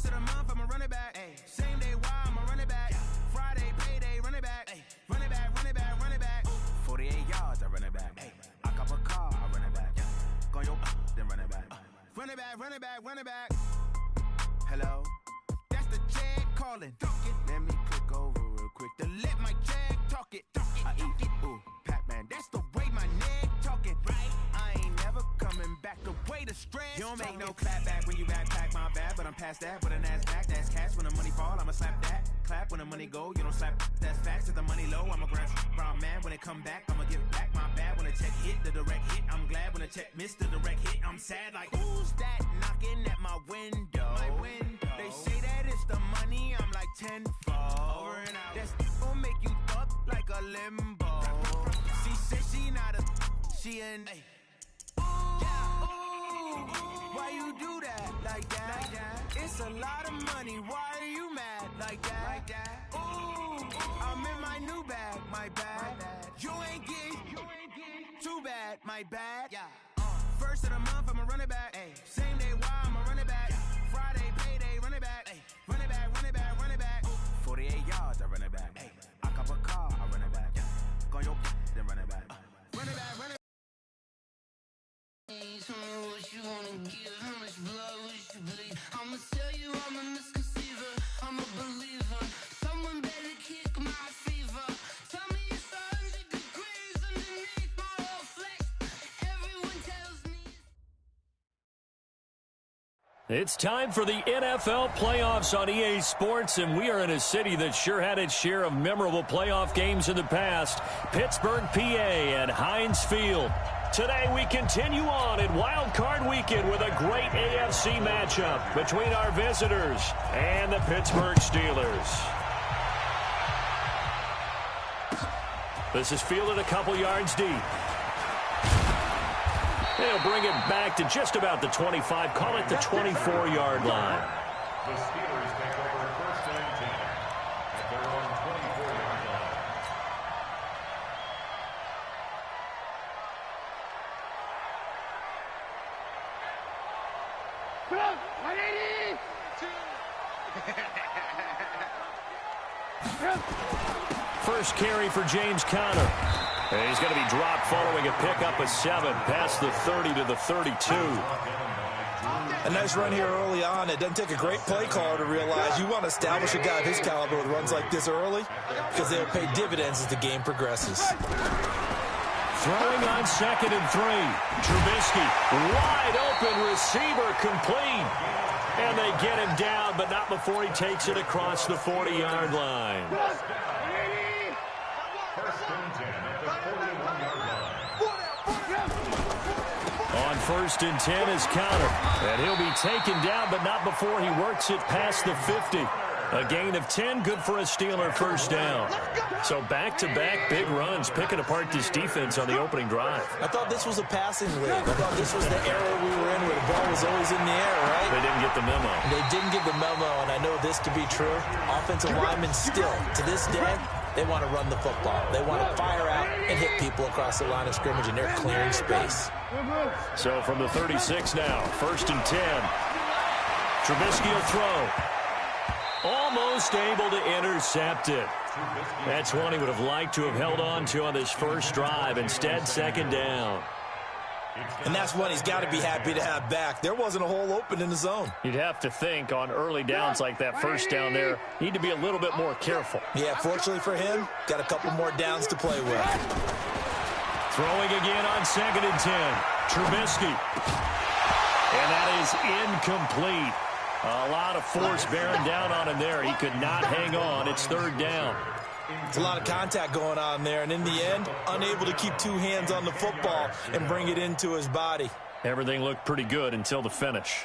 First of the month, I'ma run it back. Ay. Same day, why I'ma run it back. Friday, payday, run it back. Ay. Run it back, run it back, run it back. 48 yards, I run it back. Ay. I cop a car, I run it back. Go yo, then run it back. Run it back, run it back, run it back. Hello? That's the jag calling. Let me click over real quick to let my jag talk it. I eat it, ooh, Pac-Man. That's the way my neck talking. Right? I ain't never coming back the way the stress. You don't make no clap back when you backpack, my bad. But I'm past that with an ass back. That's cash when the money fall, I'ma slap that. Clap when the money go, you don't slap. That's facts. If the money low, I'ma grab brown man. When it come back, I'ma give back my bad. When the check hit, the direct hit. I'm glad when the check missed the direct hit. I'm sad like, who's that knocking at my window? My window. They say that it's the money, I'm like tenfold. Over and out. That's gon' make you up like a limbo. She said she not a, she an. Ooh, why you do that like that? It's a lot of money, why are you mad like that? Ooh, I'm in my new bag, my bad. You ain't getting too bad, my bad. First of the month, I'ma run it back. Ay. Same day, why I'ma run it back. Friday, payday, run it back. Ay. Run it back, run it back, run it back. 48 yards, I run it back. Ay. I cop a car, I run it back. Go yo, then run it back. Run it back, run it back. Tell me what you wanna give, how much blood would you bleed? I'ma tell you I'm a misconceiver, I'm a believer. Someone better kick my fever. Tell me it's 100 degrees underneath my whole flesh. Everyone tells me. It's time for the NFL playoffs on EA Sports, and we are in a city that sure had its share of memorable playoff games in the past. Pittsburgh, PA at Heinz Field. Today we continue on in Wildcard Weekend with a great AFC matchup between our visitors and the Pittsburgh Steelers. This is fielded a couple yards deep. They'll bring it back to just about the 25, call it the 24-yard line. The Steelers take over first and 10 at their own 24-yard line. First carry for James Conner. And he's going to be dropped following a pickup of 7 past the 30 to the 32. A nice run here early on. It doesn't take a great play caller to realize you want to establish a guy of his caliber with runs like this early because they'll pay dividends as the game progresses. Throwing on 2nd and 3. Trubisky, wide open receiver, complete. And they get him down, but not before he takes it across the 40-yard line. First and 10 at the 41-yard line. On 1st and 10 is Conner. And he'll be taken down, but not before he works it past the 50. A gain of 10, good for a Steeler first down. So back-to-back big runs, picking apart this defense on the opening drive. I thought this was a passing league. I thought this was the era we were in where the ball was always in the air, right? They didn't get the memo. They didn't get the memo, and I know this to be true. Offensive linemen still, to this day, they want to run the football. They want to fire out and hit people across the line of scrimmage, and they're clearing space. So from the 36 now, 1st and 10. Trubisky will throw. Almost able to intercept it. That's one he would have liked to have held on to on this first drive. Instead, 2nd down. And that's one he's got to be happy to have back. There wasn't a hole open in the zone. You'd have to think on early downs like that first down there, need to be a little bit more careful. Yeah, fortunately for him, got a couple more downs to play with. Throwing again on 2nd and 10. Trubisky. And that is incomplete. A lot of force bearing down on him there. He could not hang on. It's 3rd down. It's a lot of contact going on there, and in the end, unable to keep 2 hands on the football and bring it into his body. Everything looked pretty good until the finish.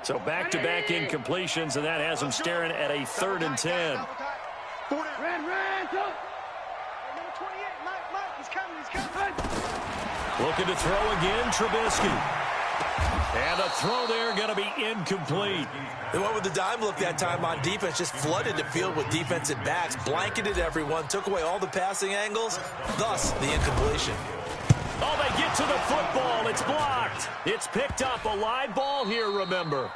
So back-to-back incompletions, and that has him staring at a 3rd and 10. Looking to throw again, Trubisky. And the throw there going to be incomplete. They went with the dime look that time on defense, just flooded the field with defensive backs, blanketed everyone, took away all the passing angles, thus the incompletion. Oh, they get to the football. It's blocked. It's picked up. A live ball here, remember.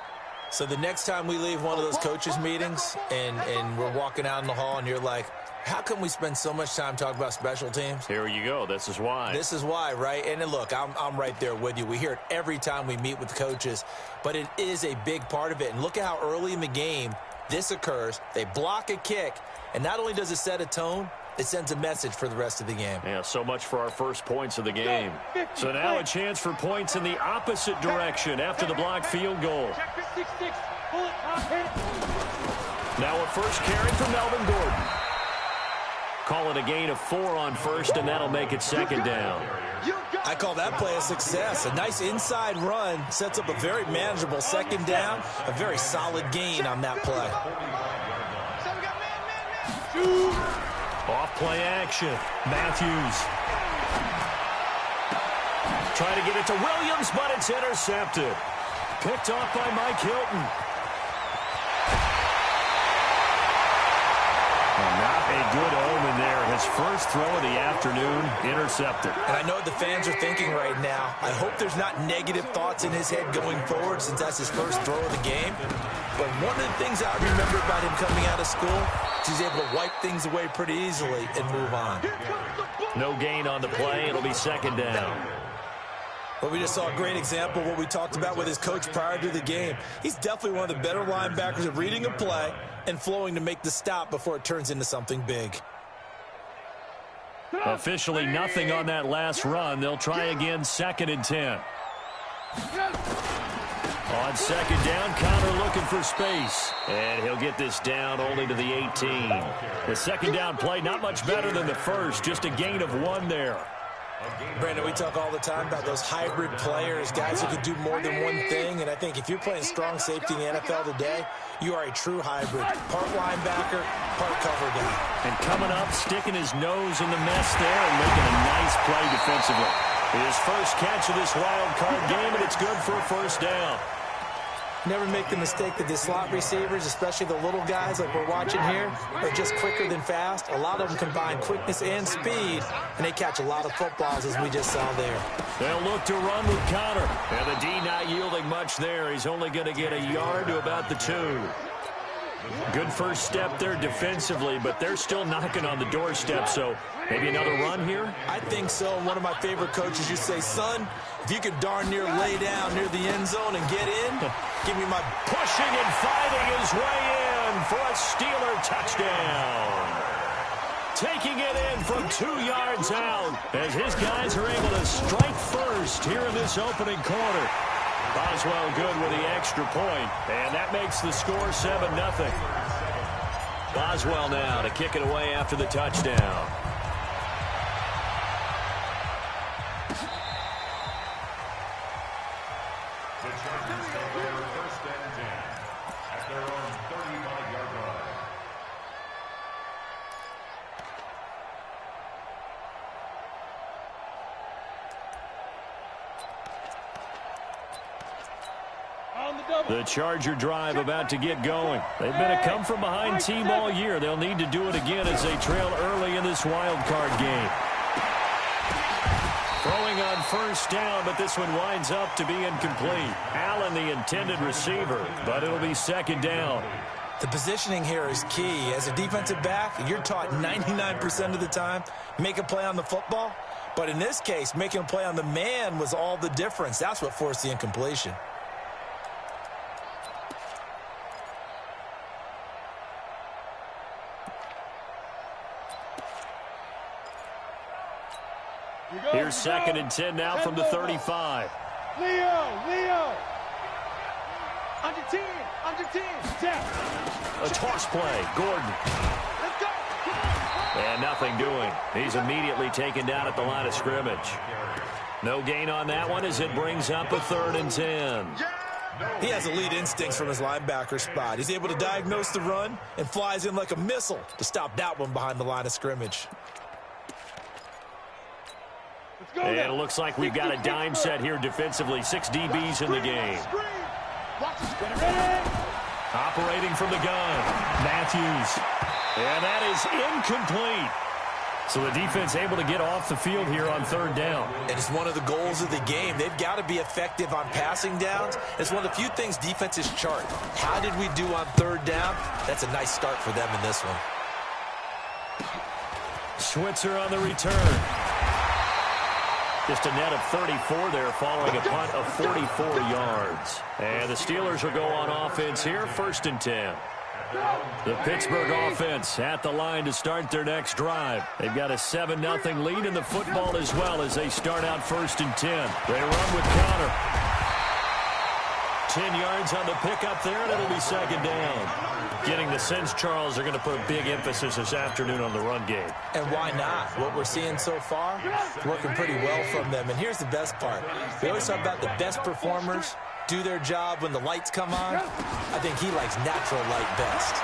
So the next time we leave one of those coaches' meetings and we're walking out in the hall and you're like, how come we spend so much time talking about special teams? Here you go. This is why. This is why, right? And look, I'm right there with you. We hear it every time we meet with coaches, but it is a big part of it. And look at how early in the game this occurs. They block a kick, and not only does it set a tone, it sends a message for the rest of the game. Yeah, so much for our first points of the game. So now a chance for points in the opposite direction after the blocked field goal. Now a first carry for Melvin Gordon. Call it a gain of 4 on first, and that'll make it second down. I call that play a success. A nice inside run sets up a very manageable second down, a very solid gain on that play. Off play action. Matthews. Trying to get it to Williams, but it's intercepted. Picked off by Mike Hilton. Not a good omen there. His first throw of the afternoon, intercepted. And I know what the fans are thinking right now. I hope there's not negative thoughts in his head going forward since that's his first throw of the game. But one of the things I remember about him coming out of school is he's able to wipe things away pretty easily and move on. No gain on the play. It'll be second down. But we just saw a great example of what we talked about with his coach prior to the game. He's definitely one of the better linebackers at reading a play and flowing to make the stop before it turns into something big. Officially nothing on that last run. They'll try again, 2nd and 10. On second down, Connor looking for space. And he'll get this down only to the 18. The second down play not much better than the first, just a gain of 1 there. Brandon, we talk all the time about those hybrid players, guys who can do more than one thing. And I think if you're playing strong safety in the NFL today, you are a true hybrid. Part linebacker, part cover guy. And coming up, sticking his nose in the mess there and making a nice play defensively. His first catch of this wild card game, and it's good for a first down. Never make the mistake that the slot receivers, especially the little guys like we're watching here, are just quicker than fast. A lot of them combine quickness and speed, and they catch a lot of footballs, as we just saw there. They'll look to run with Connor. And the D not yielding much there. He's only going to get a yard to about the 2. Good first step there defensively, but they're still knocking on the doorstep, so maybe another run here? I think so. One of my favorite coaches used to say, son, if you can darn near lay down near the end zone and get in, give me my... Pushing and fighting his way in for a Steeler touchdown. Taking it in from 2 yards out as his guys are able to strike first here in this opening quarter. Boswell good with the extra point, and that makes the score 7-0. Boswell now to kick it away after the touchdown. The Chargers take over 1st and 10 at their own 35-yard line. The Charger drive about to get going. They've been a come-from-behind team all year. They'll need to do it again as they trail early in this wild card game. Throwing on first down, but this one winds up to be incomplete. Allen, the intended receiver, but it'll be second down. The positioning here is key. As a defensive back, you're taught 99% of the time, make a play on the football. But in this case, making a play on the man was all the difference. That's what forced the incompletion. Here's 2nd and 10 now from the 35. Leo. Under 10. Tap. A toss play. Gordon. Let's go. And nothing doing. He's immediately taken down at the line of scrimmage. No gain on that one as it brings up a 3rd and 10. He has elite instincts from his linebacker spot. He's able to diagnose the run and flies in like a missile to stop that one behind the line of scrimmage. And it looks like we've got a dime set here defensively. 6 DBs in the game. Operating from the gun. Matthews. And that is incomplete. So the defense able to get off the field here on third down. And it's one of the goals of the game. They've got to be effective on passing downs. It's one of the few things defenses chart. How did we do on third down? That's a nice start for them in this one. Switzer on the return. Just a net of 34 there following a punt of 44 yards. And the Steelers will go on offense here, 1st and 10. The Pittsburgh offense at the line to start their next drive. They've got a 7-0 lead in the football as well as they start out 1st and 10. They run with Connor. 10 yards on the pickup there, and it'll be 2nd down. Getting the sense, Charles, they're going to put a big emphasis this afternoon on the run game. And why not? What we're seeing so far, it's working pretty well from them. And here's the best part. We always talk about the best performers do their job when the lights come on. I think he likes natural light best.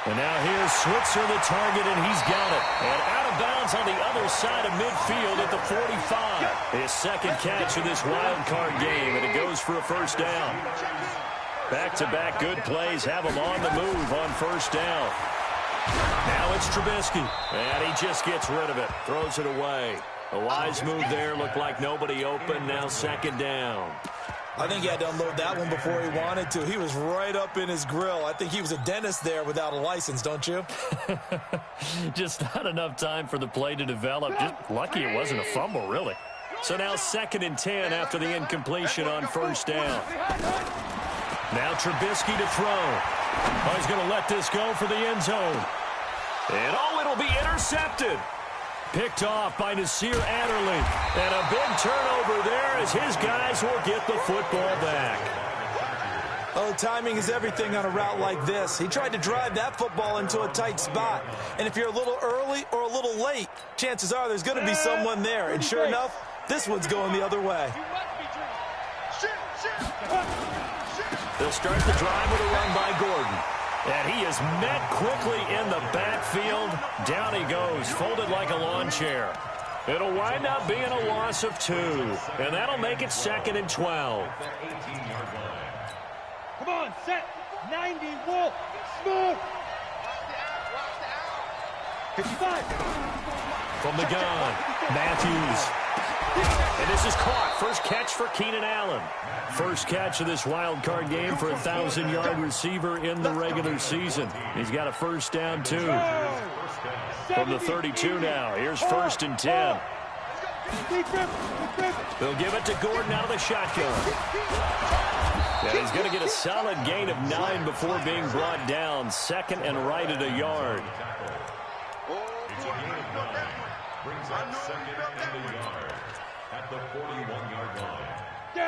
And now here's Switzer, the target, and he's got it. And out of bounds on the other side of midfield at the 45. His 2nd catch of this wild card game, and it goes for a 1st down. Back-to-back good plays have him on the move on 1st down. Now it's Trubisky, and he just gets rid of it, throws it away. A wise move there, looked like nobody open, now 2nd down. I think he had to unload that one before he wanted to. He was right up in his grill. I think he was a dentist there without a license, don't you? Just not enough time for the play to develop. Just lucky it wasn't a fumble, really. So now 2nd and 10 after the incompletion on 1st down. Now Trubisky to throw. Oh, he's going to let this go for the end zone. And, oh, it'll be intercepted. Picked off by Nasir Adderley. And a big turnover there as his guys will get the football back. Oh, timing is everything on a route like this. He tried to drive that football into a tight spot. And if you're a little early or a little late, chances are there's going to be someone there. And sure enough, this one's going the other way. They'll start the drive with a run by Gordon. And he is met quickly in the backfield. Down he goes, folded like a lawn chair. It'll wind up being a loss of 2. And that'll make it 2nd and 12. Come on, set. 90, Wolf. Smooth. 55. From the gun, Matthews. And this is caught. First catch for Keenan Allen. First catch of this wild card game for a 1,000-yard receiver in the regular season. He's got a 1st down, too. From the 32 now. Here's 1st and 10. They'll give it to Gordon out of the shotgun. And he's going to get a solid gain of 9 before being brought down. 2nd and right at a yard. It's a gain of 9. Brings up 2nd and a yard at the 41-yard line.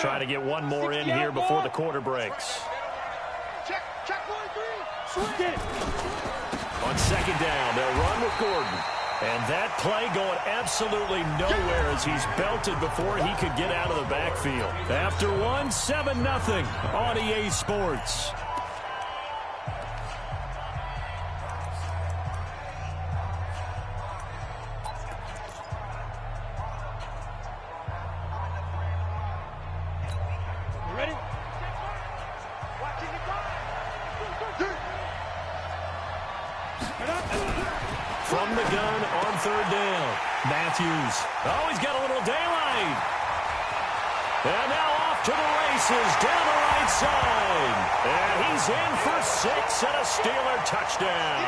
Trying to get one more in here before the quarter breaks. Check 43. On 2nd down, they'll run with Gordon. And that play going absolutely nowhere as he's belted before he could get out of the backfield. After one, 7-0 on EA Sports. From the gun on 3rd down. Matthews. Oh, he's got a little daylight. And now off to the races down the right side. And he's in for 6 and a Steeler touchdown.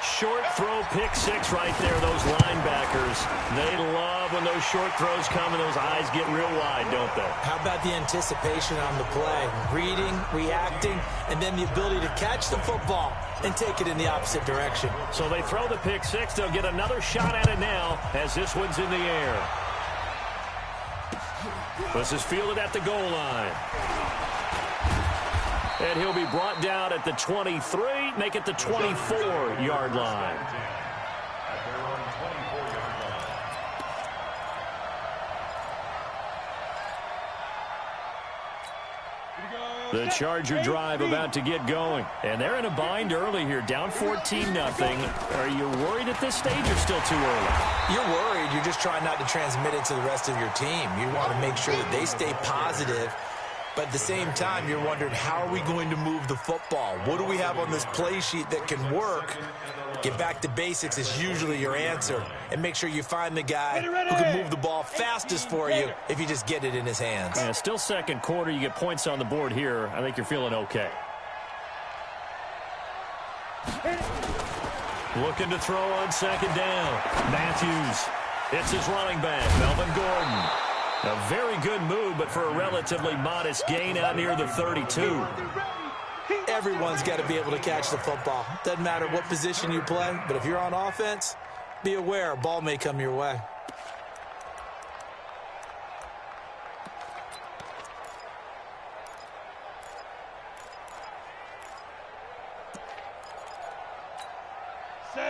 Short throw, pick 6 right there. Those linebackers, they love when those short throws come and those eyes get real wide, don't they? How about the anticipation on the play? Reading, reacting, and then the ability to catch the football and take it in the opposite direction. So they throw the pick 6. They'll get another shot at it now as this one's in the air. This is fielded at the goal line. And he'll be brought down at the 23, make it the 24-yard line. The Charger drive about to get going. And they're in a bind early here, down 14-0. Are you worried at this stage or still too early? You're worried. You're just trying not to transmit it to the rest of your team. You want to make sure that they stay positive But at the same time, you're wondering, how are we going to move the football? What do we have on this play sheet that can work? Get back to basics is usually your answer. And make sure you find the guy who can move the ball fastest for you if you just get it in his hands. Yeah, still second quarter. You get points on the board here. I think you're feeling okay. Looking to throw on second down. Matthews. It's his running back, Melvin Gordon. A very good move, but for a relatively modest gain out near the 32. Everyone's got to be able to catch the football. Doesn't matter what position you play, but if you're on offense, be aware a ball may come your way.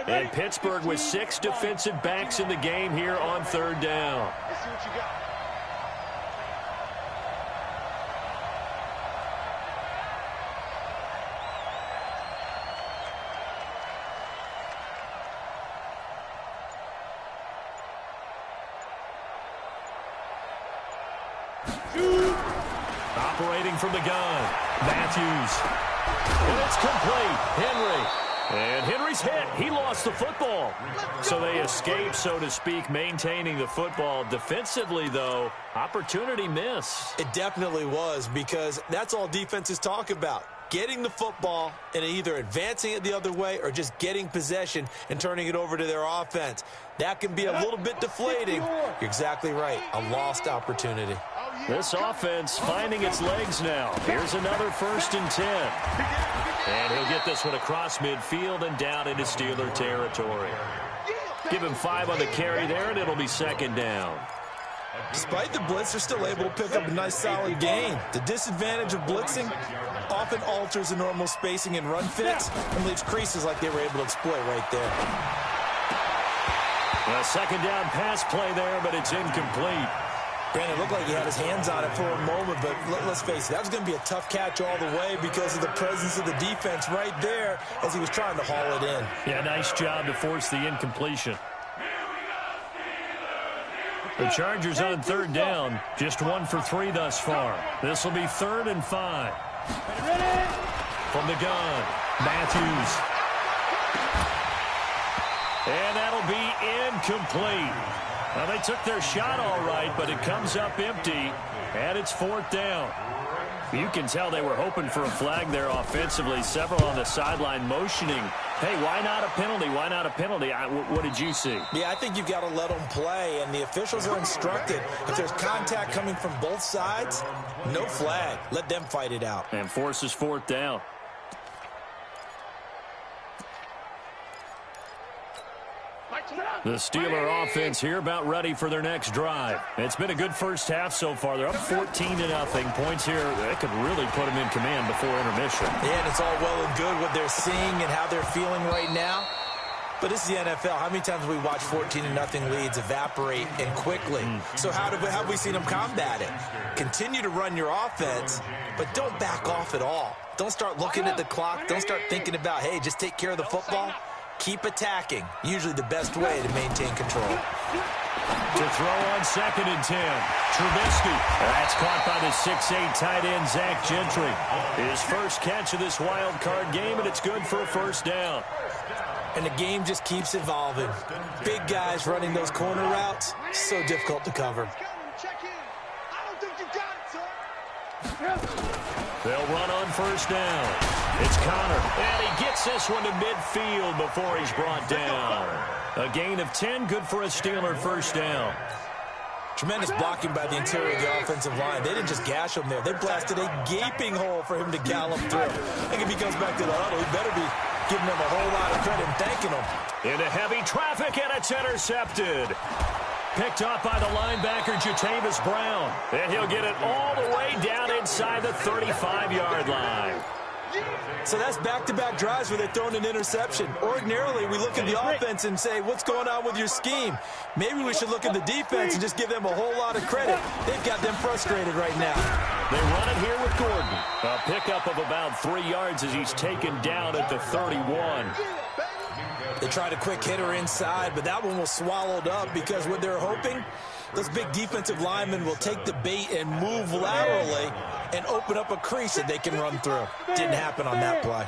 And Pittsburgh with 6 defensive backs in the game here on third down. Let's see what you got. Operating from the gun, Matthews. And it's complete. Henry. And Henry's hit. He lost the football. So they escape, so to speak, maintaining the football. Defensively, though, opportunity miss. It definitely was, because that's all defenses talk about. Getting the football and either advancing it the other way or just getting possession and turning it over to their offense. That can be a little bit deflating. You're exactly right. A lost opportunity. This offense finding its legs now. Here's another 1st and 10. And he'll get this one across midfield and down into Steeler territory. Give him 5 on the carry there, and it'll be second down. Despite the blitz, they're still able to pick up a nice solid gain. The disadvantage of blitzing often alters the normal spacing and run fits and leaves creases like they were able to exploit right there. A second down pass play there, but it's incomplete. Brandon, it looked like he had his hands on it for a moment, but let's face it, that was going to be a tough catch all the way because of the presence of the defense right there as he was trying to haul it in. Yeah, nice job to force the incompletion. The Chargers on third down, just 1 for 3 thus far. This will be 3rd and 5. From the gun, Matthews. And that'll be incomplete. Well, they took their shot all right, but it comes up empty, and it's 4th down. You can tell they were hoping for a flag there offensively. Several on the sideline motioning, hey, why not a penalty? Why not a penalty? What did you see? Yeah, I think you've got to let them play, and the officials are instructed. If there's contact coming from both sides, no flag. Let them fight it out. And forces 4th down. The Steeler offense here about ready for their next drive. It's been a good first half so far. They're up 14-0. Points here that could really put them in command before intermission. Yeah, and it's all well and good what they're seeing and how they're feeling right now. But this is the NFL. How many times have we watched 14-0 leads evaporate and quickly? So how have we seen them combat it? Continue to run your offense, but don't back off at all. Don't start looking at the clock. Don't start thinking about, hey, just take care of the football. Keep attacking. Usually the best way to maintain control. To throw on 2nd and 10. Trubisky. That's caught by the 6'8 tight end, Zach Gentry. His first catch of this wild card game, and it's good for a 1st down. And the game just keeps evolving. Big guys running those corner routes, so difficult to cover. They'll run on 1st down. It's Connor, and he gets this one to midfield before he's brought down. A gain of 10, good for a Steeler 1st down. Tremendous blocking by the interior of the offensive line. They didn't just gash him there. They blasted a gaping hole for him to gallop through. I think if he comes back to the huddle, he better be giving them a whole lot of credit and thanking them. Into heavy traffic, and it's intercepted. Picked up by the linebacker, Jatavis Brown. And he'll get it all the way down inside the 35-yard line. So that's back-to-back drives where they're throwing an interception. Ordinarily, we look at the offense and say, what's going on with your scheme? Maybe we should look at the defense and just give them a whole lot of credit. They've got them frustrated right now. They run it here with Gordon. A pickup of about 3 yards as he's taken down at the 31. They tried a quick hitter inside, but that one was swallowed up because what they're hoping those big defensive linemen will take the bait and move laterally and open up a crease that they can run through. Didn't happen on that play.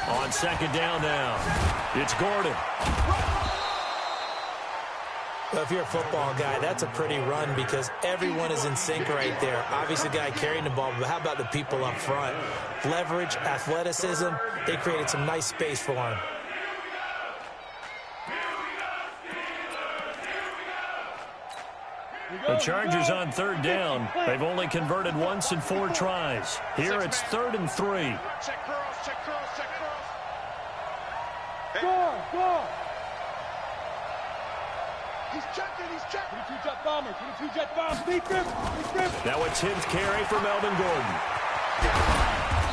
On second down now, it's Gordon. Well, if you're a football guy, that's a pretty run because everyone is in sync right there. Obviously, the guy carrying the ball, but how about the people up front? Leverage, athleticism, they created some nice space for him. The Chargers on third down. They've only converted once in 4 tries. Here it's 3rd and 3. Check cross, check cross, check cross. Go! He's checking, he's checking. 22 jet bombers, 22 jet bombers. Deep grip. Now a 10th carry for Melvin Gordon.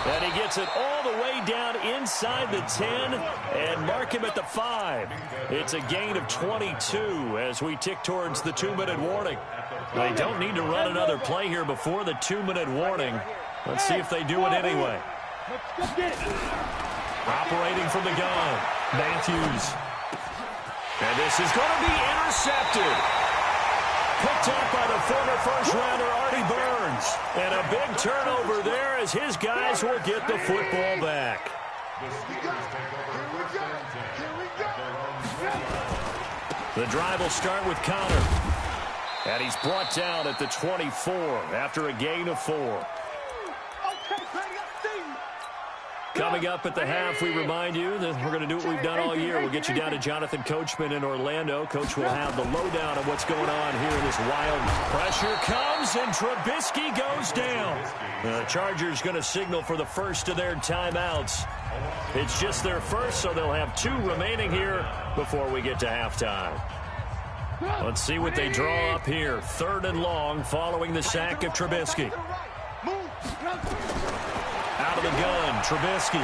And he gets it all the way down inside the 10 and mark him at the 5. It's a gain of 22 as we tick towards the 2-minute warning. They don't need to run another play here before the 2-minute warning. Let's see if they do it anyway. Operating from the gun, Matthews. And this is going to be intercepted. Picked up by the former first-rounder Artie Burns. And a big turnover there as his guys will get the football back. The drive will start with Connor. And he's brought down at the 24 after a gain of 4. Coming up at the half, we remind you that we're going to do what we've done all year. We'll get you down to Jonathan Coachman in Orlando. Coach will have the lowdown of what's going on here in this wild. Pressure comes, and Trubisky goes down. The Chargers going to signal for the first of their timeouts. It's just their first, so they'll have 2 remaining here before we get to halftime. Let's see what they draw up here. 3rd and long following the sack of Trubisky. Out of the gun, Trubisky.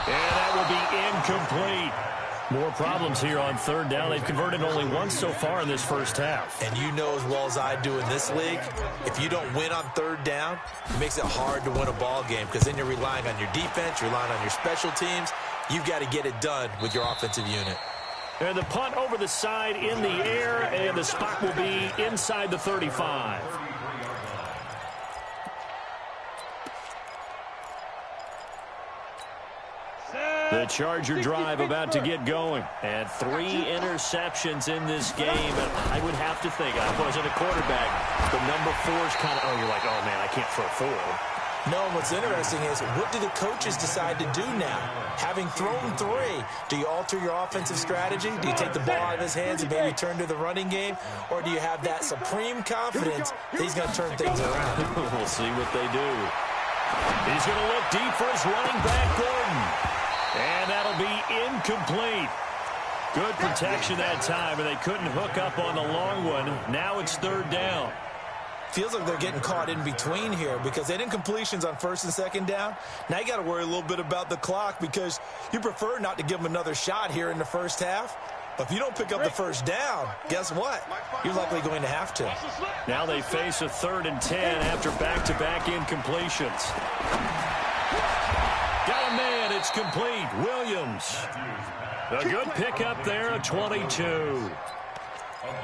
And that will be incomplete. More problems here on 3rd down. They've converted only once so far in this first half. And you know as well as I do in this league, if you don't win on 3rd down, it makes it hard to win a ball game because then you're relying on your defense, you're relying on your special teams. You've got to get it done with your offensive unit. And the punt over the side in the air, and the spot will be inside the 35. The Charger drive about to get going. And 3 interceptions in this game. And I would have to think, I wasn't a quarterback, the number 4 is kind of, you're like, oh, man, I can't throw 4. No, what's interesting is, what do the coaches decide to do now? Having thrown 3, do you alter your offensive strategy? Do you take the ball out of his hands and maybe turn to the running game? Or do you have that supreme confidence that he's going to turn things around? We'll see what they do. He's going to look deep for his running back, Gordon. And that'll be incomplete. Good protection that time, and they couldn't hook up on the long one. Now it's 3rd down. Feels like they're getting caught in between here because they didn't completions on 1st and 2nd down. Now you got to worry a little bit about the clock because you prefer not to give them another shot here in the first half. But if you don't pick up the 1st down, guess what? You're likely going to have to. Now they face a 3rd and 10 after back-to-back incompletions. Got a man, it's complete. Williams. A good pickup there at 22.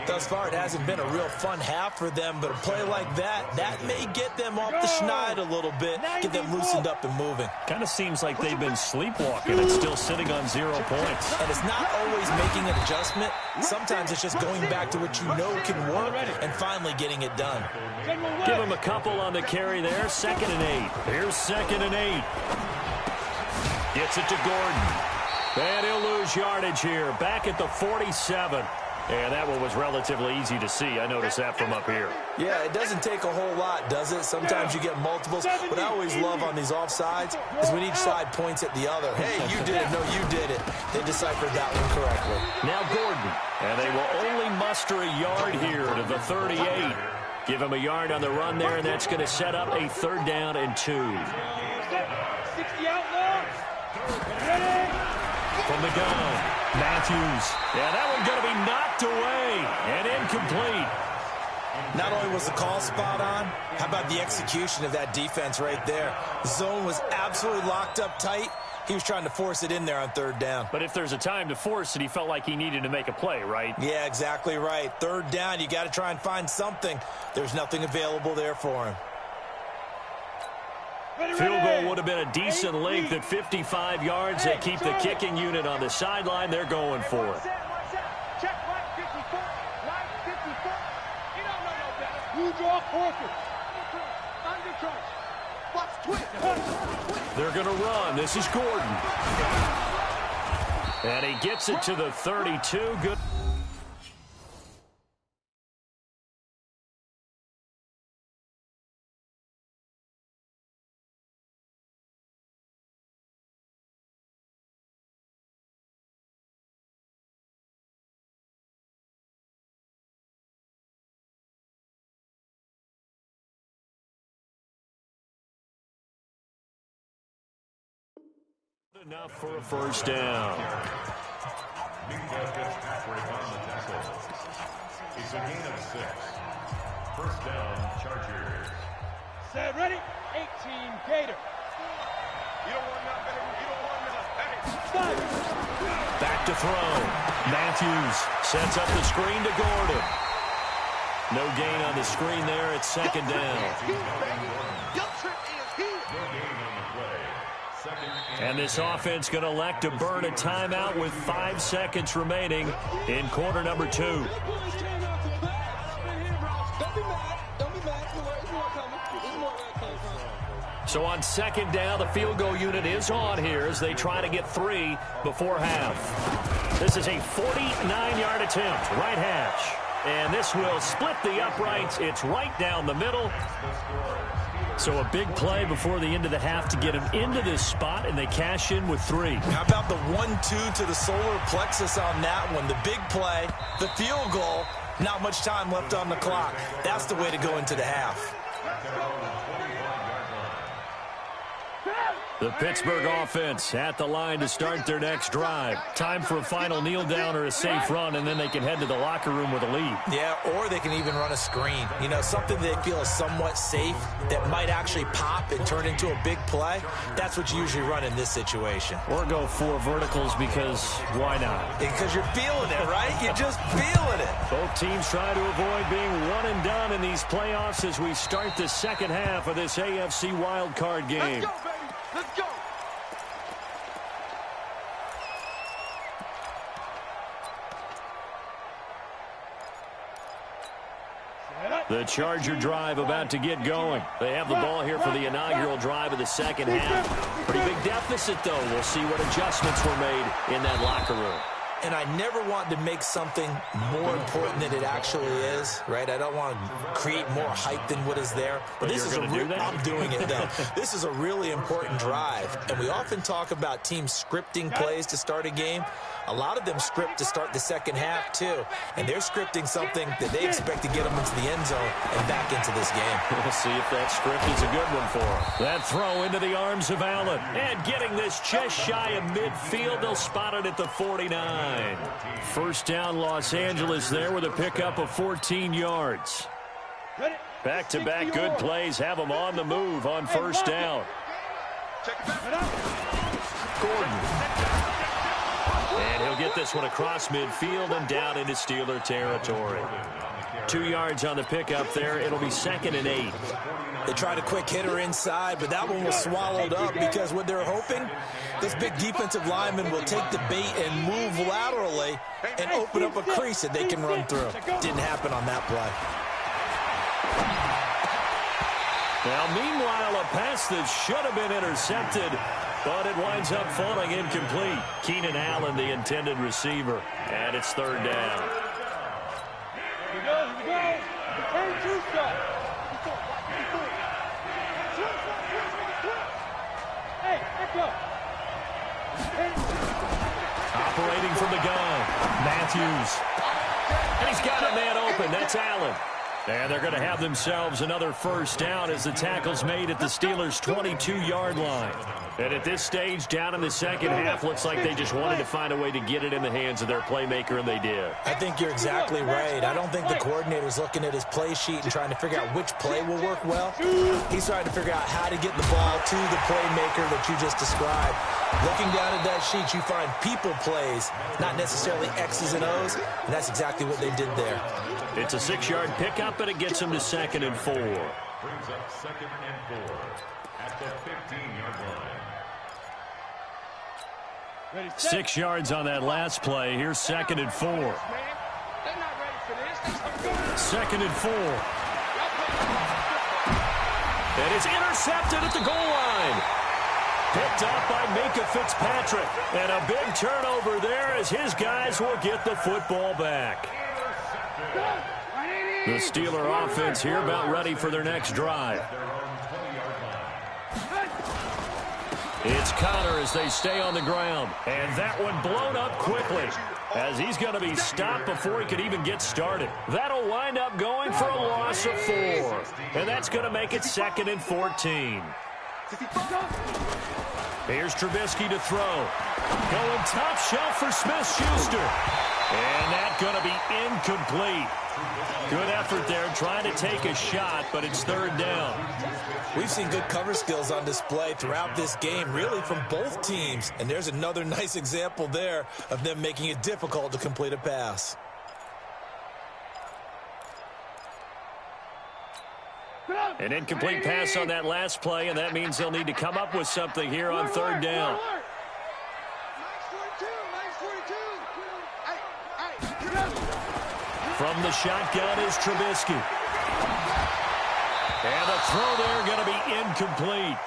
Thus far, it hasn't been a real fun half for them, but a play like that may get them off the schneid a little bit, get them loosened up and moving. Kind of seems like they've been sleepwalking and still sitting on 0 points. And it's not always making an adjustment. Sometimes it's just going back to what you know can work and finally getting it done. Give him a couple on the carry there. 2nd and 8. Here's 2nd and 8. Gets it to Gordon. And he'll lose yardage here. Back at the 47. And that one was relatively easy to see. I noticed that from up here. Yeah, it doesn't take a whole lot, does it? Sometimes you get multiples. What I always love on these offsides is when each side points at the other. Hey, you did it. No, you did it. They deciphered that one correctly. Now Gordon. And they will only muster a yard here to the 38. Give him a yard on the run there, and that's going to set up a 3rd down and 2. 60 outlaws. Ready? From the gun, Matthews. Yeah, that one's going to be knocked away and incomplete. Not only was the call spot on, how about the execution of that defense right there? The zone was absolutely locked up tight. He was trying to force it in there on third down. But if there's a time to force it, he felt like he needed to make a play, right? Yeah, exactly right. Third down, you got to try and find something. There's nothing available there for him. Field goal would have been a decent length at 55 yards. They keep the kicking unit on the sideline. They're going for it. Check right 54. Right 54. You don't know no better. You draw corker. Under crunch. Watch twist. They're going to run. This is Gordon. And he gets it to the 32. Good. Enough for a first down. It's a gain of 6. First down, Chargers. Set, ready? 18, Gator. You don't want nothing. You don't want nothing. Hey. Back to throw. Matthews sets up the screen to Gordon. No gain on the screen there. It's second down. And this offense going to elect to burn a timeout with 5 seconds remaining in quarter number 2. So on second down, the field goal unit is on here as they try to get 3 before half. This is a 49-yard attempt, right hash. And this will split the uprights. It's right down the middle. So a big play before the end of the half to get him into this spot, and they cash in with 3. How about the 1-2 to the solar plexus on that one? The big play, the field goal, not much time left on the clock. That's the way to go into the half. The Pittsburgh offense at the line to start their next drive. Time for a final kneel down or a safe run, and then they can head to the locker room with a lead. Yeah, or they can even run a screen. You know, something they feel is somewhat safe that might actually pop and turn into a big play. That's what you usually run in this situation. Or go 4 verticals because why not? Because you're feeling it, right? You're just feeling it. Both teams try to avoid being one and done in these playoffs as we start the second half of this AFC wildcard game. Let's go, baby. Let's go. The Charger drive about to get going. They have the ball here for the inaugural drive of the second half. Pretty big deficit, though. We'll see what adjustments were made in that locker room. And I never want to make something more important than it actually is, right? I don't want to create more hype than what is there. But this is I'm doing it, though. This is a really important drive. And we often talk about teams scripting plays to start a game. A lot of them script to start the second half, too. And they're scripting something that they expect to get them into the end zone and back into this game. We'll see if that script is a good one for them. That throw into the arms of Allen. And getting this just shy of midfield. They'll spot it at the 49. First down, Los Angeles there with a pickup of 14 yards. Back-to-back good plays have them on the move on first down. Gordon. And he'll get this one across midfield and down into Steeler territory. 2 yards on the pickup there. It'll be 2nd and 8. They tried a quick hitter inside, but that one was swallowed up because what they're hoping, this big defensive lineman will take the bait and move laterally and open up a crease that they can run through. Didn't happen on that play. Now, meanwhile, a pass that should have been intercepted, but it winds up falling incomplete. Keenan Allen, the intended receiver, and it's 3rd down. Here we go. Turn 2 shot. Hey, let's go. Operating from the gun, Matthews. And he's got a man open. That's Allen. And they're going to have themselves another first down as the tackle's made at the Steelers' 22-yard line. And at this stage, down in the second half, looks like they just wanted to find a way to get it in the hands of their playmaker, and they did. I think you're exactly right. I don't think the coordinator's looking at his play sheet and trying to figure out which play will work well. He's trying to figure out how to get the ball to the playmaker that you just described. Looking down at that sheet, you find people plays, not necessarily X's and O's, and that's exactly what they did there. It's a 6-yard pickup, and it gets them to 2nd and 4. Brings up 2nd and 4 at the 15-yard line. 6 yards on that last play. Here's 2nd and 4. 2nd and 4. And it's intercepted at the goal line. Picked up by Minka Fitzpatrick. And a big turnover there as his guys will get the football back. The Steeler offense here about ready for their next drive. It's Connor as they stay on the ground. And that one blown up quickly as he's going to be stopped before he could even get started. That'll wind up going for a loss of 4. And that's going to make it 2nd and 14. Here's Trubisky to throw. Going top shelf for Smith-Schuster. And that's going to be incomplete. Good effort there trying to take a shot, but it's 3rd down. We've seen good cover skills on display throughout this game, really from both teams. And there's another nice example there of them making it difficult to complete a pass. An incomplete pass on that last play, and that means they'll need to come up with something here on 3rd down. From the shotgun is Trubisky. And the throw there going to be incomplete.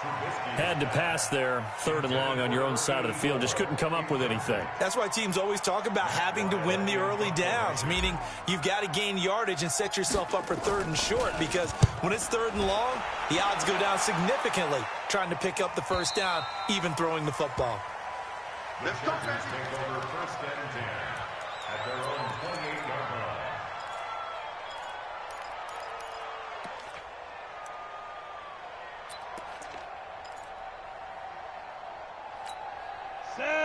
Had to pass there, 3rd and long on your own side of the field. Just couldn't come up with anything. That's why teams always talk about having to win the early downs, meaning you've got to gain yardage and set yourself up for 3rd and short, because when it's 3rd and long, the odds go down significantly trying to pick up the 1st down, even throwing the football. Let's go, Texans take over 1st and 10 at their own 28-yard line.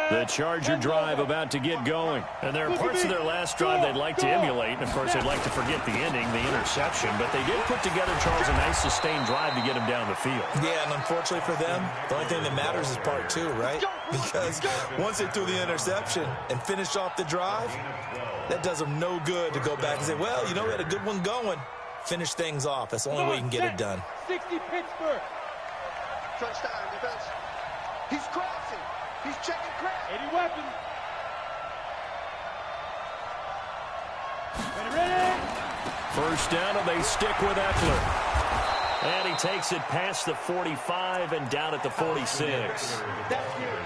The Charger drive about to get going. And there are parts of their last drive they'd like to emulate. And, of course, they'd like to forget the ending, the interception. But they did put together, Charles, a nice sustained drive to get him down the field. Yeah, and unfortunately for them, the only thing that matters is part 2, right? Because once they threw the interception and finished off the drive, that does them no good to go back and say, well, you know, we had a good one going. Finish things off. That's the only way you can get it done. 60 Pittsburgh. Touchdown defense. He's crossing. He's checking crack. 80 weapons. Ready. 1st down, and they stick with Eckler. And he takes it past the 45 and down at the 46.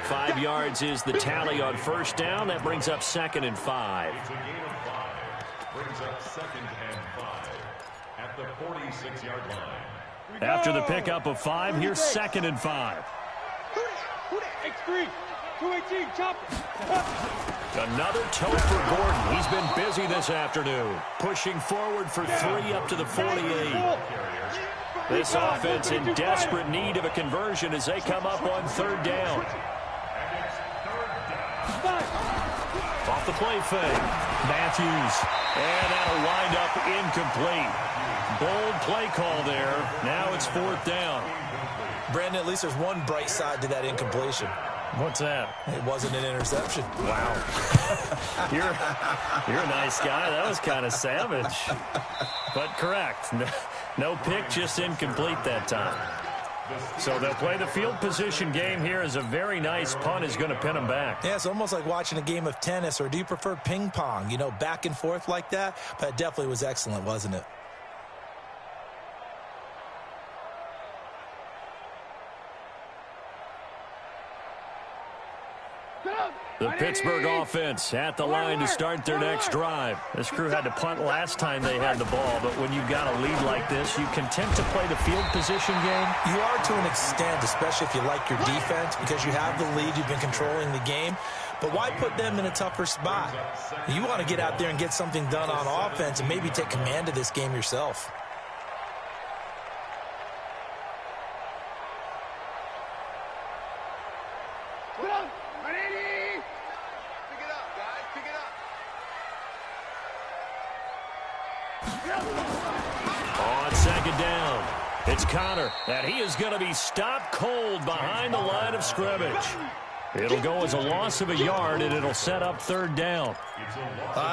5 yards is the tally on 1st down. That brings up 2nd and 5. It's a gain of 5. Brings up 2nd and 5 at the 46-yard line. After the pickup of 5, here's 2nd and 5. X3. 218. Chop. Another toe for Gordon. He's been busy this afternoon. Pushing forward for 3 up to the 48. This offense in desperate need of a conversion as they come up on 3rd down. Off the play fake. Matthews. And that'll wind up incomplete. Bold play call there. Now it's 4th down. Brandon, at least there's one bright side to that incompletion. What's that? It wasn't an interception. Wow. You're a nice guy. That was kind of savage. But correct. No pick, just incomplete that time. So they'll play the field position game here as a very nice punt is going to pin them back. Yeah, it's almost like watching a game of tennis, or do you prefer ping pong? You know, back and forth like that? But it definitely was excellent, wasn't it? The Pittsburgh offense at the line to start their next drive. This crew had to punt last time they had the ball, but when you've got a lead like this, you content to play the field position game? You are to an extent, especially if you like your defense, because you have the lead, you've been controlling the game. But why put them in a tougher spot? You want to get out there and get something done on offense and maybe take command of this game yourself. On 2nd down, it's Connor, and he is going to be stopped cold behind the line of scrimmage. It'll go as a loss of a yard, and it'll set up third down.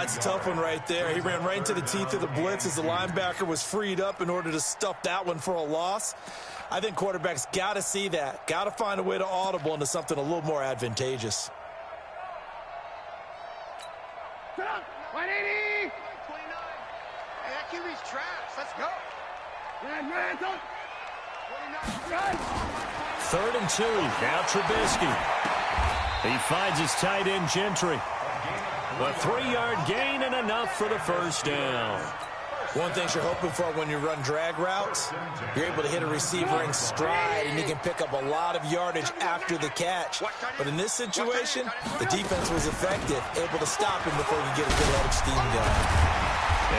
It's a tough one right there. He ran right into the teeth of the blitz as the linebacker was freed up in order to stuff that one for a loss. I think quarterbacks got to see that. Got to find a way to audible into something a little more advantageous. 180! 29. Hey, that QB's trash. Let's go. Run. 3rd and 2. Now Trubisky. He finds his tight end, Gentry. A 3-yard gain and enough for the first down. One thing you're hoping for when you run drag routes, you're able to hit a receiver in stride, and you can pick up a lot of yardage after the catch. But in this situation, the defense was effective, able to stop him before he could get a good head of steam going.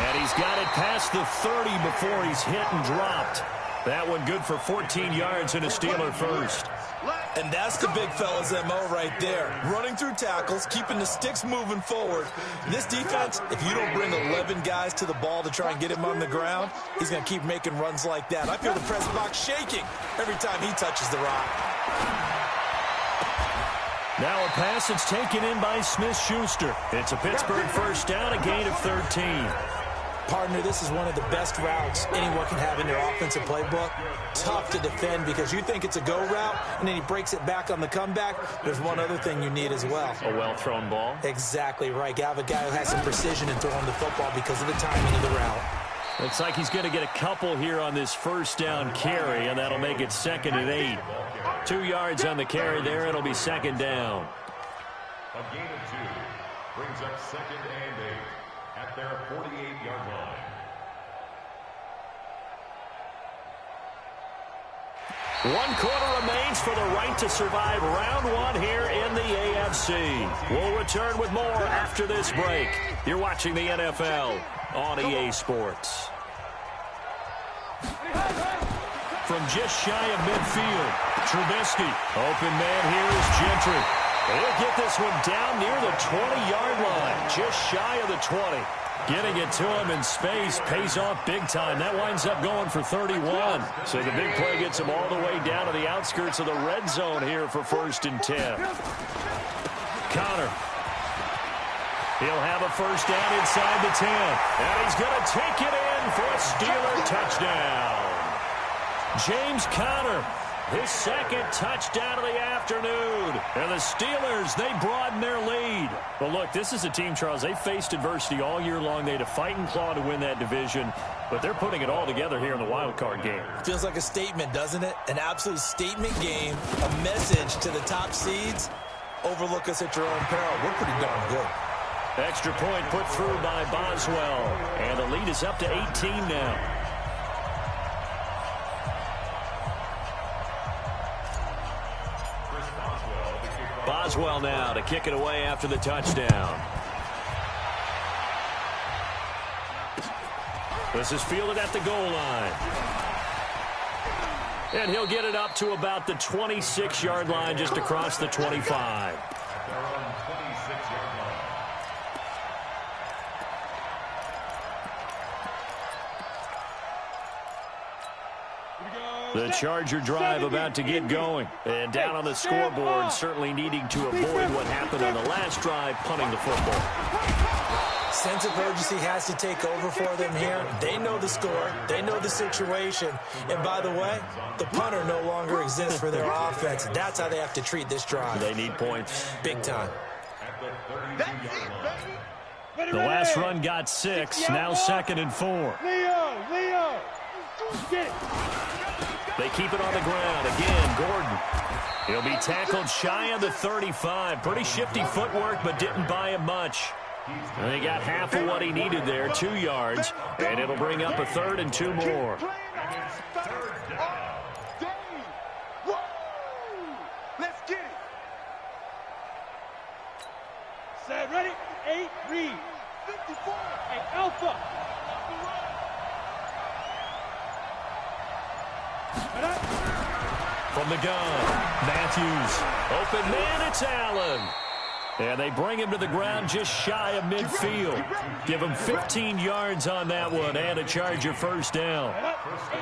And he's got it past the 30 before he's hit and dropped. That one good for 14 yards and a Steeler first. And that's the big fella's MO right there. Running through tackles, keeping the sticks moving forward. This defense, if you don't bring 11 guys to the ball to try and get him on the ground, he's going to keep making runs like that. I feel the press box shaking every time he touches the rock. Now a pass that's taken in by Smith-Schuster. It's a Pittsburgh first down, a gain of 13. Partner, this is one of the best routes anyone can have in their offensive playbook. Tough to defend because you think it's a go route, and then he breaks it back on the comeback. There's one other thing you need as well. A well-thrown ball. Exactly right. You have a guy who has some precision in throwing the football because of the timing of the route. Looks like he's going to get a couple here on this first down carry, and that'll make it 2nd and 8. 2 yards on the carry there. It'll be 2nd down. A gain of 2 brings up 2nd and 8 at their 48-yard line. One quarter remains for the right to survive round 1 here in the AFC. We'll return with more after this break. You're watching the NFL on EA Sports. From just shy of midfield, Trubisky. Open man here is Gentry. He'll get this one down near the 20-yard line, just shy of the 20. Getting it to him in space pays off big time. That winds up going for 31. So the big play gets him all the way down to the outskirts of the red zone here for 1st and 10. Connor. He'll have a first down inside the 10. And he's going to take it in for a Steeler touchdown. James Conner, his 2nd touchdown of the afternoon. And the Steelers, they broaden their lead. Well, look, this is a team, Charles, they faced adversity all year long. They had to fight and claw to win that division. But they're putting it all together here in the Wildcard game. Feels like a statement, doesn't it? An absolute statement game, a message to the top seeds. Overlook us at your own peril. We're pretty darn good. Extra point put through by Boswell. And the lead is up to 18 now. Boswell now to kick it away after the touchdown. This is fielded at the goal line. And he'll get it up to about the 26-yard line, just across the 25. The Charger drive about to get going. And down on the scoreboard, certainly needing to avoid what happened on the last drive, punting the football. Sense of urgency has to take over for them here. They know the score. They know the situation. And by the way, the punter no longer exists for their offense. That's how they have to treat this drive. They need points. Big time. The last run got 6. Now 2nd and 4. Leo. Get it. They keep it on the ground. Again, Gordon. He'll be tackled shy of the 35. Pretty shifty footwork, but didn't buy him much. And he got half of what he needed there, 2 yards. And it'll bring up a 3rd and 2 more. Let's get it. Set, ready? 8, read. 54. Hey, Alpha. From the gun, Matthews. Open man, it's Allen. And they bring him to the ground just shy of midfield. Give him 15 yards on that one and a Charger first down.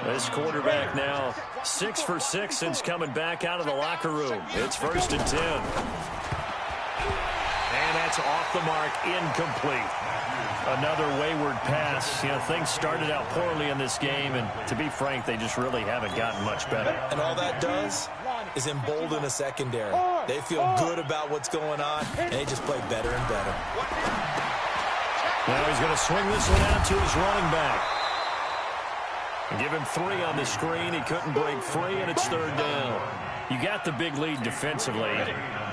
This quarterback now 6 for 6 since coming back out of the locker room. It's 1st and 10. And that's off the mark, incomplete. Another wayward pass. You know, things started out poorly in this game, and to be frank, they just really haven't gotten much better. And all that does is embolden a secondary. They feel good about what's going on, and they just play better and better. Now he's going to swing this one out to his running back. And give him 3 on the screen. He couldn't break free, and it's 3rd down. You got the big lead defensively.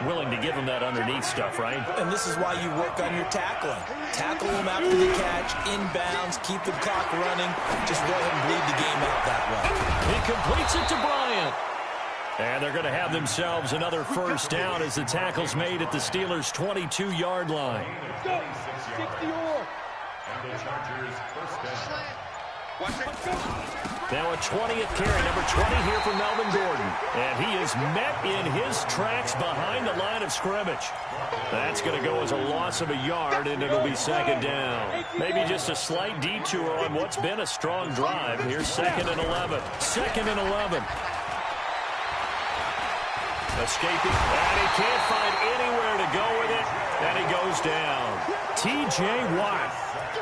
Willing to give him that underneath stuff, right? And this is why you work on your tackling. Tackle him after the catch, inbounds, keep the clock running. Just let him bleed the game out that way. He completes it to Bryant. And they're going to have themselves another first down as the tackle's made at the Steelers' 22-yard line. Go. 60-yard. And the Chargers first down. Now a 20th carry, number 20 here for Melvin Gordon. And he is met in his tracks behind the line of scrimmage. That's going to go as a loss of a yard, and it'll be 2nd down. Maybe just a slight detour on what's been a strong drive. Here's 2nd and 11. 2nd and 11. Escaping, and he can't find anywhere to go with it, and he goes down. T.J. Watt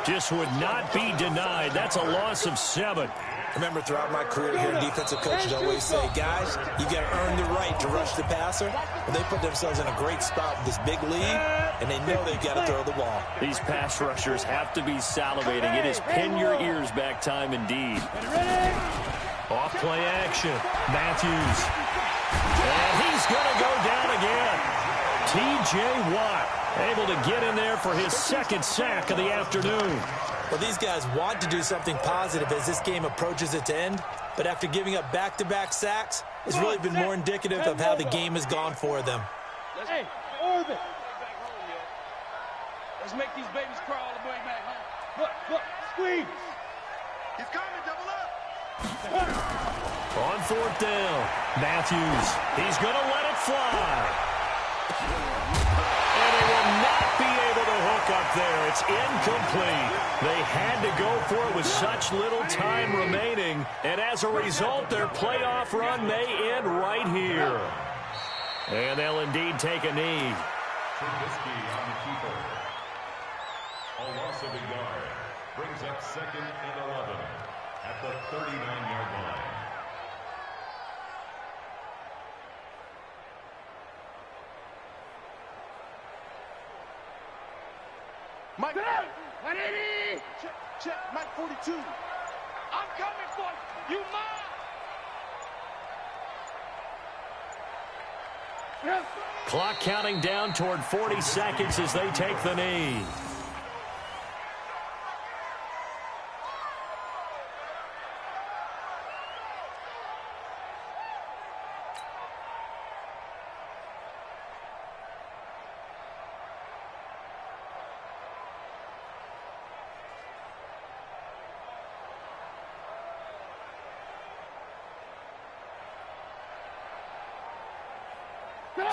just would not be denied. That's a loss of 7. Remember, throughout my career here, defensive coaches always say, guys, you got to earn the right to rush the passer. Well, they put themselves in a great spot with this big lead, and they know they've got to throw the ball. These pass rushers have to be salivating. It is pin your ears back time indeed. Off play action. Matthews. And he's going to go down again. T.J. Watt able to get in there for his 2nd sack of the afternoon. Well, these guys want to do something positive as this game approaches its end, but after giving up back-to-back sacks, it's really been more indicative of how the game has gone for them. Hey, Orbit. Let's make these babies crawl all the way back home. Look, squeeze. He's coming, double up. On 4th down, Matthews. He's going to let it fly. And they will not be able to hook up there. It's incomplete. They had to go for it with such little time remaining. And as a result, their playoff run may end right here. And they'll indeed take a knee. Trubisky on the keeper. A loss of a yard. Brings up 2nd and 11 at the 39-yard line. Mike, 180. Check, Mike 42. I'm coming for you. You mine. Clock counting down toward 40 seconds as they take the knee.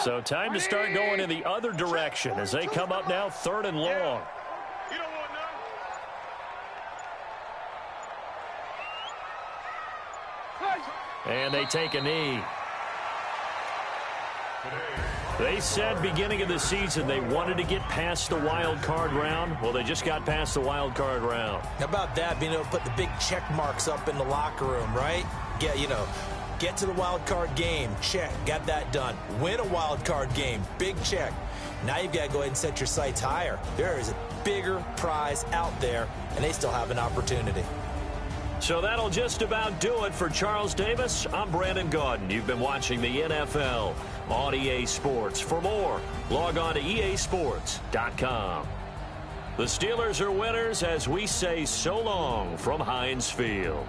So time to start going in the other direction as they come up now 3rd and long. You don't want none. And they take a knee. They said beginning of the season they wanted to get past the wild card round. Well, they just got past the wild card round. How about that, being able to put the big check marks up in the locker room, right? Get to the wild card game, check, got that done. Win a wild card game, big check. Now you've got to go ahead and set your sights higher. There is a bigger prize out there, and they still have an opportunity. So that'll just about do it for Charles Davis. I'm Brandon Gaudin. You've been watching the NFL on EA Sports. For more, log on to easports.com. The Steelers are winners as we say so long from Heinz Field.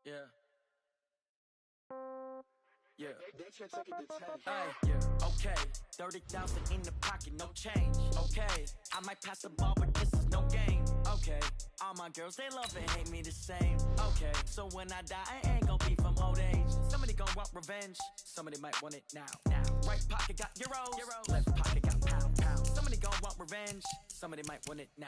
Yeah. Yeah. Hey, yeah. Okay. 30,000 in the pocket, no change. Okay. I might pass the ball, but this is no game. Okay. All my girls, they love and hate me the same. Okay. So when I die, I ain't gon' be from old age. Somebody gon' want revenge. Somebody might want it now. Right pocket got euros. Left pocket got pound. Somebody gon' want revenge. Somebody might want it now.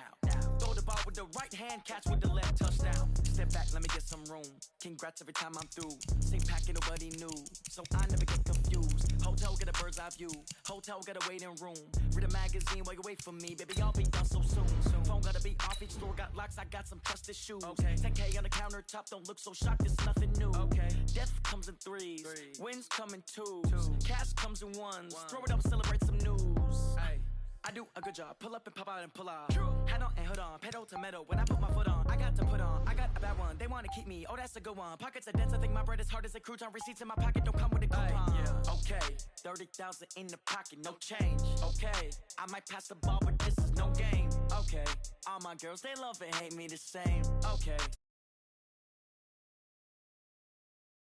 Throw the ball with the right hand, catch with the left, touchdown. Step back, let me get some room. Congrats every time I'm through. Same packet, nobody knew. So I never get confused. Hotel, get a bird's eye view. Hotel, get a waiting room. Read a magazine while you wait for me. Baby, I'll be done so soon. Phone gotta be off, each store got locks. I got some trusted shoes. Okay. 10K on the countertop, don't look so shocked, it's nothing new. Okay. Death comes in threes. Wins come in twos. Cash comes in ones. Throw it up, celebrate some news. Ay. I do a good job, pull up and pop out and pull out. Hat on and hood on, pedal to metal. When I put my foot on, I got to put on. I got a bad one, they wanna keep me. Oh, that's a good one. Pockets are dense, I think my bread is hard as a crouton. Receipts in my pocket don't come with a coupon. Yeah. Okay, 30,000 in the pocket, no change. Okay, I might pass the ball, but this is no game. Okay, all my girls, they love and hate me the same. Okay.